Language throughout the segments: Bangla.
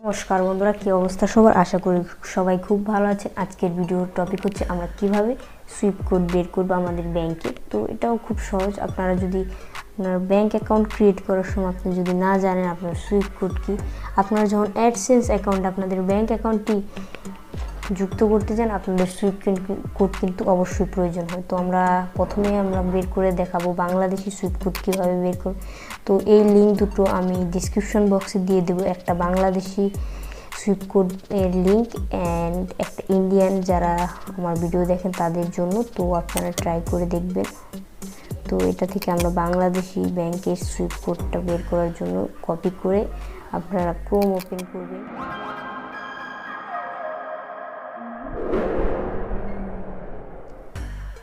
নমস্কার বন্ধুরা, কি অবস্থা সবার? আশা করি সবাই খুব ভালো আছেন। আজকের ভিডিওর টপিক হচ্ছে আমরা কিভাবে সুইপ কোড বের করবো আমাদের ব্যাংকে। তো এটাও খুব সহজ। আপনারা যদি আপনার ব্যাংক অ্যাকাউন্ট ক্রিয়েট করার সময় আপনি যদি না জানেন আপনার সুইপ কোড কি, আপনারা যখন অ্যাডসেন্স অ্যাকাউন্ট আপনাদের ব্যাংক অ্যাকাউন্টটি যুক্ত করতে চান, আপনাদের সুইপ কোড কিন্তু অবশ্যই প্রয়োজন হয়। তো প্রথমে আমরা বের করে দেখাবো বাংলাদেশি সুইপ কোড কীভাবে বের করব। তো এই লিঙ্ক দুটো আমি ডিসক্রিপশন বক্সে দিয়ে দেবো, একটা বাংলাদেশি সুইপ কোড এর লিঙ্ক অ্যান্ড একটা ইন্ডিয়ান যারা আমার ভিডিও দেখেন তাদের জন্য। তো আপনারা ট্রাই করে দেখবেন। তো এটা থেকে আমরা বাংলাদেশি ব্যাংকের সুইপ কোডটা বের করার জন্য কপি করে আপনারা ক্রোম ওপেন করবেন।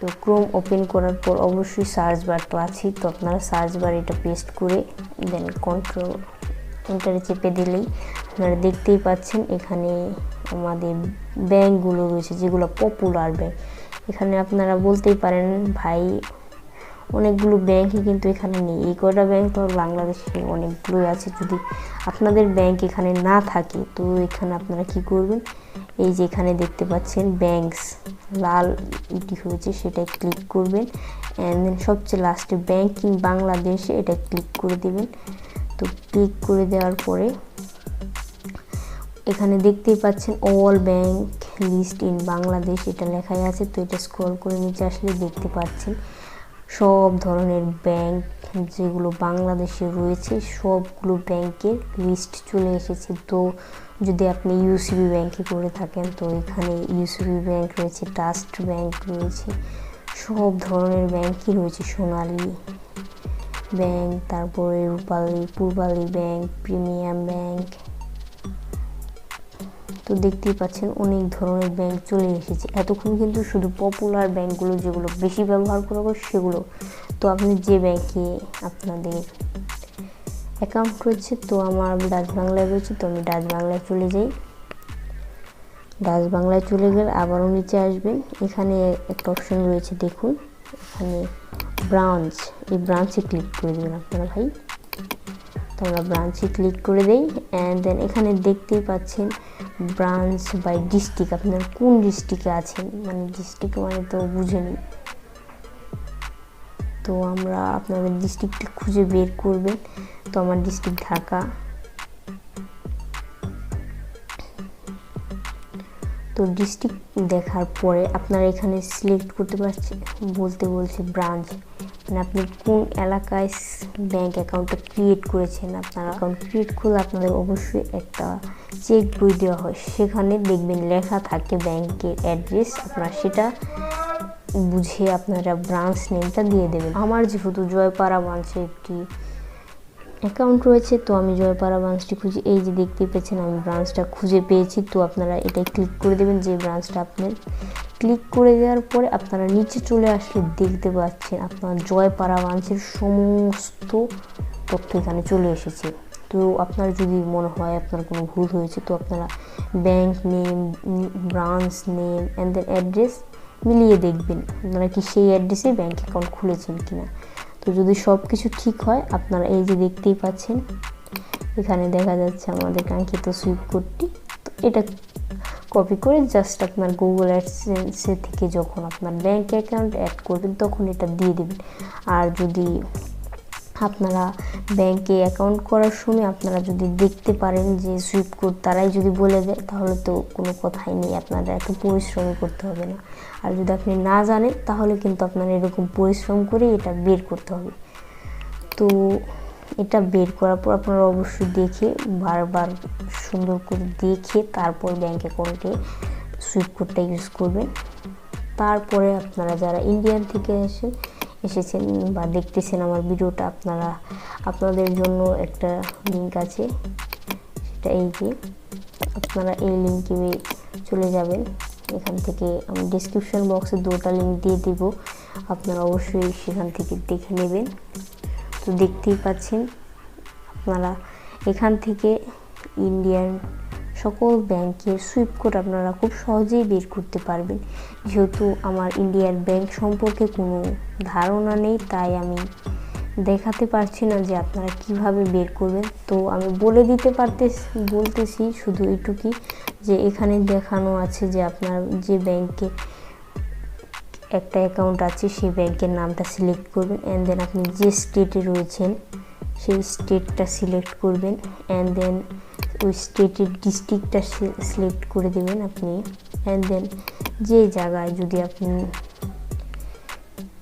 তো ক্রোম ওপেন করার পর অবশ্যই সার্চ বার তো আছেই, তো আপনারা সার্চ বার এটা পেস্ট করে দেন কন্ট্রোল এন্টারে চেপে দিলেই আপনারা দেখতেই পাচ্ছেন এখানে আমাদের ব্যাংকগুলো রয়েছে যেগুলো পপুলার ব্যাংক। এখানে আপনারা বলতেই পারেন ভাই অনেকগুলো ব্যাংকই কিন্তু এখানে নেই। এই কয়টা ব্যাংক তো বাংলাদেশে অনেকগুলোই আছে। যদি আপনাদের ব্যাংক এখানে না থাকে তো এখানে আপনারা কি করবেন, এই যে এখানে দেখতে পাচ্ছেন ব্যাংকস লাল ইটি হয়েছে সেটাই ক্লিক করবেন অ্যান্ড দেন সবচেয়ে লাস্টে ব্যাংকিং বাংলাদেশে এটা ক্লিক করে দেবেন। তো ক্লিক করে দেওয়ার পরে এখানে দেখতেই পাচ্ছেন all bank list in Bangladesh এটা লেখাই আছে। তো এটা স্ক্রল করে নিচে আসলে দেখতে পাচ্ছেন সব ধরনের ব্যাংক যেগুলো বাংলাদেশে রয়েছে সবগুলো ব্যাংকের লিস্ট চলে এসেছে। তো যদি আপনি ইউসিবি ব্যাংকে করে থাকেন তো এখানে ইউসিবি ব্যাংক রয়েছে, ট্রাস্ট ব্যাংক রয়েছে, সব ধরনের ব্যাংকই রয়েছে, সোনালী ব্যাংক, তারপরে রূপালী, পূর্বালী ব্যাংক, প্রিমিয়াম ব্যাংক। তো দেখতেই পাচ্ছেন অনেক ধরনের ব্যাংক চলে এসেছে। এতক্ষণ কিন্তু শুধু পপুলার ব্যাংকগুলো যেগুলো বেশি ব্যবহার করা হয় সেগুলো। তো আপনি যে ব্যাংকে আপনাদের অ্যাকাউন্ট রয়েছে, তো আমার ডাচ বাংলায় রয়েছে, তো আমি ডাচ বাংলায় চলে যাই। ডাচ বাংলায় চলে গেলে আবারও নিচে আসবেন, এখানে একটা অপশন রয়েছে দেখুন, এখানে ব্রাঞ্চ, এই ব্রাঞ্চে ক্লিক করে দেবেন আপনারা ভাই। তো আমরা ব্রাঞ্চে ক্লিক করে দেই অ্যান্ড দেন এখানে দেখতেই পাচ্ছেন ব্রাঞ্চ বাই ডিস্ট্রিক্ট, আপনার কোন ডিস্ট্রিক্টে আছেন, মানে ডিস্ট্রিক্ট মানে তো বুঝে নিন। তো আমরা আপনাদের ডিস্ট্রিক্টটা খুঁজে বের করবেন। তো আমার ডিস্ট্রিক্ট ঢাকা। তো ডিস্ট্রিক্ট দেখার পরে আপনারা এখানে সিলেক্ট করতে পারছেন, বলছে ব্রাঞ্চ, মানে আপনি কোন এলাকায় ব্যাংক অ্যাকাউন্টটা ক্রিয়েট করেছেন। আপনারা অ্যাকাউন্ট ক্রিয়েট করলে আপনাদের অবশ্যই একটা চেক বই দেওয়া হয়, সেখানে দেখবেন লেখা থাকে ব্যাংকের অ্যাড্রেস, আপনারা সেটা বুঝে আপনারা ব্রাঞ্চ নেমটা দিয়ে দেবেন। আমার যেহেতু জয়পাড়া ব্রাঞ্চে একটি অ্যাকাউন্ট রয়েছে তো আমি জয়পাড়া ব্রাঞ্চটি খুঁজে, এই যে দেখতেই পেয়েছেন আমি ব্রাঞ্চটা খুঁজে পেয়েছি। তো আপনারা এটাই ক্লিক করে দেবেন যে ব্রাঞ্চটা আপনার। ক্লিক করে দেওয়ার পরে আপনারা নিচে চলে আসলে দেখতে পাচ্ছেন আপনার জয়পাড়া ব্রাঞ্চের সমস্ত তথ্য এখানে চলে এসেছে। তো আপনার যদি মনে হয় আপনার কোনো ভুল হয়েছে তো আপনারা bank name, branch name and then address মিলিয়ে দেখবেন আপনারা কি সেই অ্যাড্রেসে ব্যাংক অ্যাকাউন্ট খুলেছেন কিনা। তো যদি সব কিছু ঠিক হয় আপনারা এই যে দেখতেই পাচ্ছেন এখানে দেখা যাচ্ছে আমাদের কাঙ্ক্ষিত সুইপ কোডটি। তো এটা কপি করে জাস্ট আপনার গুগল অ্যাডসেন্সে থেকে যখন আপনার ব্যাংক অ্যাকাউন্ট অ্যাড করবেন তখন এটা দিয়ে দেবেন। আর যদি আপনারা ব্যাংকে অ্যাকাউন্ট করার সময় আপনারা যদি দেখতে পারেন যে সুইপ কোড তারাই যদি বলে দেয় তাহলে তো কোনো কথাই নেই, আপনারা একটু পরিশ্রম করতে হবে না। আর যদি আপনি না জানেন তাহলে কিন্তু আপনারা এরকম পরিশ্রম করে এটা বের করতে হবে। তো এটা বের করার পর আপনারা অবশ্যই দেখে বারবার সুন্দর করে দেখে তারপর ব্যাংক অ্যাকাউন্টে সুইপ কোডটা ইউজ করবেন। তারপরে আপনারা যারা ইন্ডিয়ান থেকে এসেছেন বা দেখতেছেন আমার ভিডিওটা, আপনাদের জন্য একটা লিঙ্ক আছে, সেটা এই যে আপনারা এই লিঙ্কে চলে যাবেন। এখান থেকে আমি ডিসক্রিপশন বক্সে দুটো লিঙ্ক দিয়ে দেব, আপনারা অবশ্যই সেখান থেকে দেখে নেবেন। তো দেখতেই পাচ্ছেন আপনারা এখান থেকে ইন্ডিয়ান সকল ব্যাংকের সুইপ কোড আপনারা খুব সহজেই বের করতে পারবেন। যেহেতু আমার ইন্ডিয়ার ব্যাংক সম্পর্কে কোনো ধারণা নেই তাই আমি দেখাতে পারছি না যে আপনারা কিভাবে বের করবেন। তো আমি বলতেছি শুধু এইটুকুই যে এখানে দেখানো আছে যে আপনার যে ব্যাংকে একটা অ্যাকাউন্ট আছে সেই ব্যাংকের নামটা সিলেক্ট করবেন, অ্যান্ড দেন আপনি যে স্টেটে রয়েছেন সেই স্টেটটা সিলেক্ট করবেন, অ্যান্ড দেন ওই স্টেটের ডিস্ট্রিক্টটা সিলেক্ট করে দেবেন আপনি, অ্যান্ড দেন যে জায়গায় যদি আপনি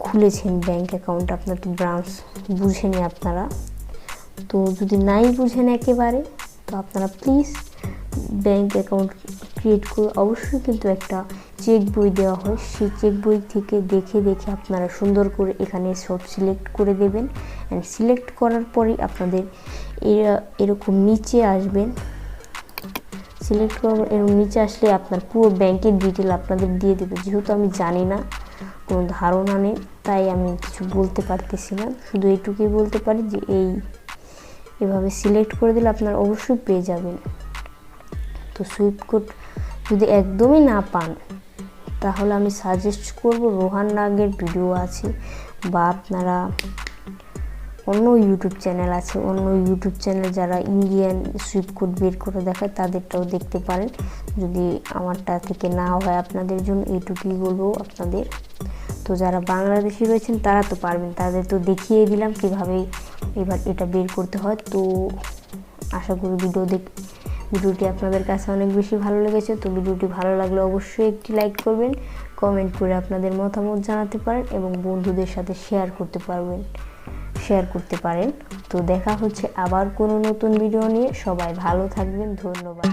খুলেছেন ব্যাংক অ্যাকাউন্ট, আপনার তো ব্রাঞ্চ বুঝেনি আপনারা, তো যদি নাই বুঝেন একেবারে, তো আপনারা প্লিজ ব্যাংক অ্যাকাউন্ট ক্রিয়েট করে অবশ্যই কিন্তু একটা চেক বই দেওয়া হয়, সেই চেক বই থেকে দেখে আপনারা সুন্দর করে এখানে সব সিলেক্ট করে দেবেন। অ্যান্ড সিলেক্ট করার পরেই আপনাদের এরকম নিচে আসবেন, সিলেক্ট করার এরকম নিচে আসলে আপনার পুরো ব্যাংকের ডিটেল আপনাদের দিয়ে দেবে। যেহেতু আমি জানি না, কোনো ধারণা নেই, তাই আমি কিছু বলতে পারতেছি না, শুধু এইটুকুই বলতে পারি যে এভাবে সিলেক্ট করে দিলে আপনারা অবশ্যই পেয়ে যাবেন। তো সুইফট কোড যদি একদমই না পান তাহলে আমি সাজেস্ট করব রোহান নাগের ভিডিও আছে, বা আপনারা অন্য ইউটিউব চ্যানেল আছে, অন্য ইউটিউব চ্যানেল যারা ইন্ডিয়ান সুইফট কোড বের করে দেখায় তাদেরটাও দেখতে পারেন। যদি আমারটা থেকে না হয় আপনাদের জন্য এইটুকুই বলবো আপনাদের। তো যারা বাংলাদেশি রয়েছেন তারা তো পারবেন, তাদের তো দেখিয়ে দিলাম কীভাবে এবার এটা বের করতে হয়। তো আশা করি ভিডিওটি আপনাদের কাছে অনেক বেশি ভালো লেগেছে। তো ভিডিওটি ভালো লাগলে অবশ্যই একটি লাইক করবেন, কমেন্ট করে আপনাদের মতামত জানাতে পারেন এবং বন্ধুদের সাথে শেয়ার করতে পারেন। তো দেখা হচ্ছে আবার কোনো নতুন ভিডিও নিয়ে। সবাই ভালো থাকবেন, ধন্যবাদ।